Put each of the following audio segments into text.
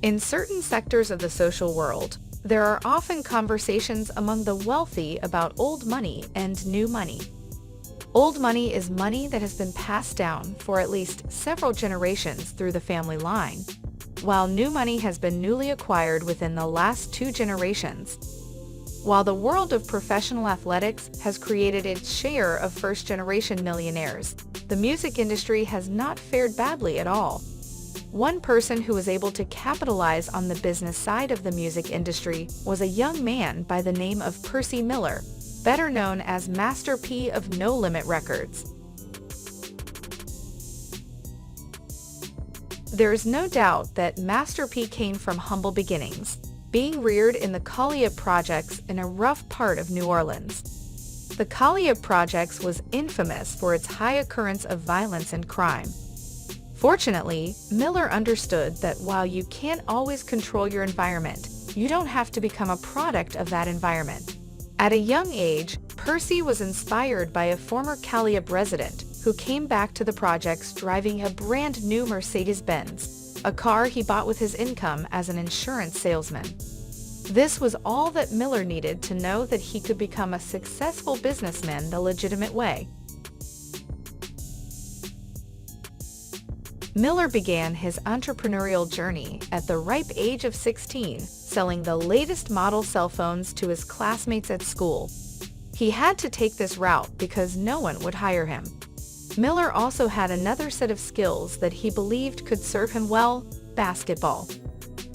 In certain sectors of the social world, there are often conversations among the wealthy about old money and new money. Old money is money that has been passed down for at least several generations through the family line, while new money has been newly acquired within the last 2 generations. While the world of professional athletics has created its share of first-generation millionaires, the music industry has not fared badly at all. One person who was able to capitalize on the business side of the music industry was a young man by the name of Percy Miller, better known as Master P of No Limit Records. There is no doubt that Master P came from humble beginnings, being reared in the College Projects in a rough part of New Orleans. The College Projects was infamous for its high occurrence of violence and crime. Fortunately, Miller understood that while you can't always control your environment, you don't have to become a product of that environment. At a young age, Percy was inspired by a former College resident who came back to the projects driving a brand new Mercedes-Benz, a car he bought with his income as an insurance salesman. This was all that Miller needed to know that he could become a successful businessman the legitimate way. Miller began his entrepreneurial journey at the ripe age of 16, selling the latest model cell phones to his classmates at school. He had to take this route because no one would hire him. Miller also had another set of skills that he believed could serve him well: basketball.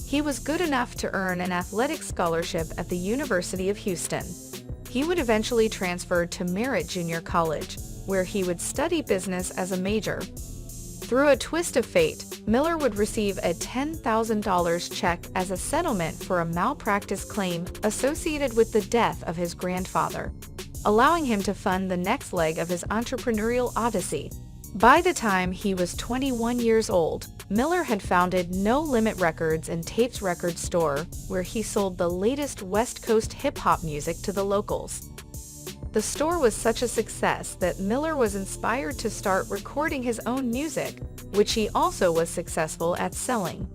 He was good enough to earn an athletic scholarship at the University of Houston. He would eventually transfer to Merritt Junior College, where he would study business as a major. Through a twist of fate, Miller would receive a $10,000 check as a settlement for a malpractice claim associated with the death of his grandfather, allowing him to fund the next leg of his entrepreneurial odyssey. By the time he was 21 years old, Miller had founded No Limit Records and Tapes record store, where he sold the latest West Coast hip-hop music to the locals. The store was such a success that Miller was inspired to start recording his own music, which he also was successful at selling.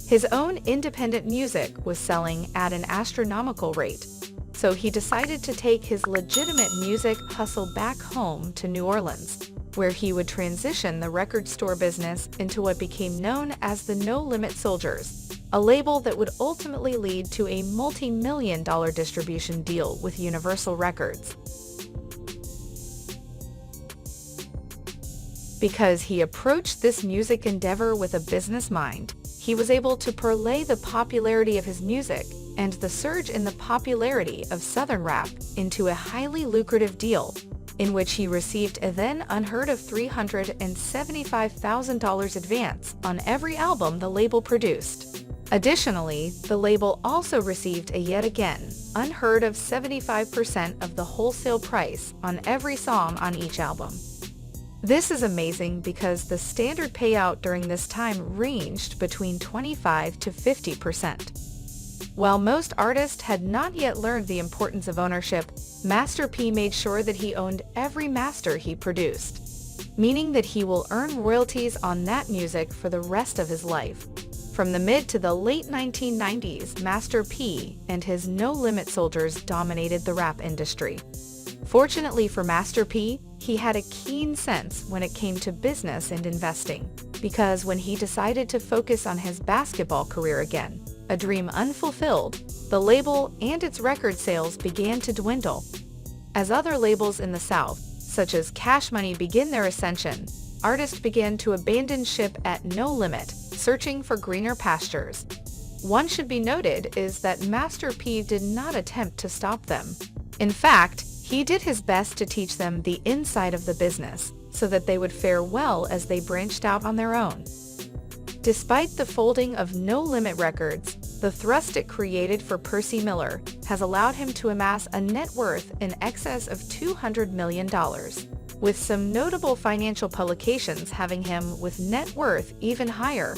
His own independent music was selling at an astronomical rate, so he decided to take his legitimate music hustle back home to New Orleans, where he would transition the record store business into what became known as the No Limit Soldiers, a label that would ultimately lead to a multi-million-dollar distribution deal with Universal Records. Because he approached this music endeavor with a business mind, he was able to parlay the popularity of his music and the surge in the popularity of Southern rap into a highly lucrative deal, in which he received a then unheard of $375,000 advance on every album the label produced. Additionally, the label also received a yet again unheard of 75% of the wholesale price on every song on each album. This is amazing because the standard payout during this time ranged between 25 to 50%. While most artists had not yet learned the importance of ownership, Master P made sure that he owned every master he produced, meaning that he will earn royalties on that music for the rest of his life. From the mid to the late 1990s, Master P and his No Limit Soldiers dominated the rap industry. Fortunately for Master P, he had a keen sense when it came to business and investing, because when he decided to focus on his basketball career again, a dream unfulfilled, the label and its record sales began to dwindle. As other labels in the South, such as Cash Money, begin their ascension, artists began to abandon ship at no limit, searching for greener pastures. One should be noted is that Master P did not attempt to stop them. In fact, he did his best to teach them the inside of the business, so that they would fare well as they branched out on their own. Despite the folding of No Limit Records, the thrust it created for Percy Miller has allowed him to amass a net worth in excess of $200 million, with some notable financial publications having him with net worth even higher.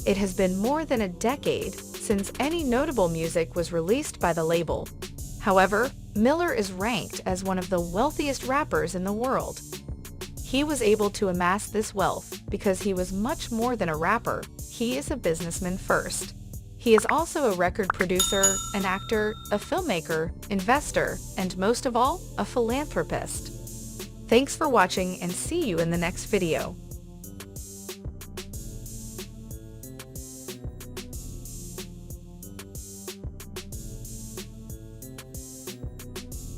It has been more than a decade since any notable music was released by the label. However, Miller is ranked as one of the wealthiest rappers in the world. He was able to amass this wealth because he was much more than a rapper. He is a businessman first. He is also a record producer, an actor, a filmmaker, investor, and most of all, a philanthropist. Thanks for watching and see you in the next video.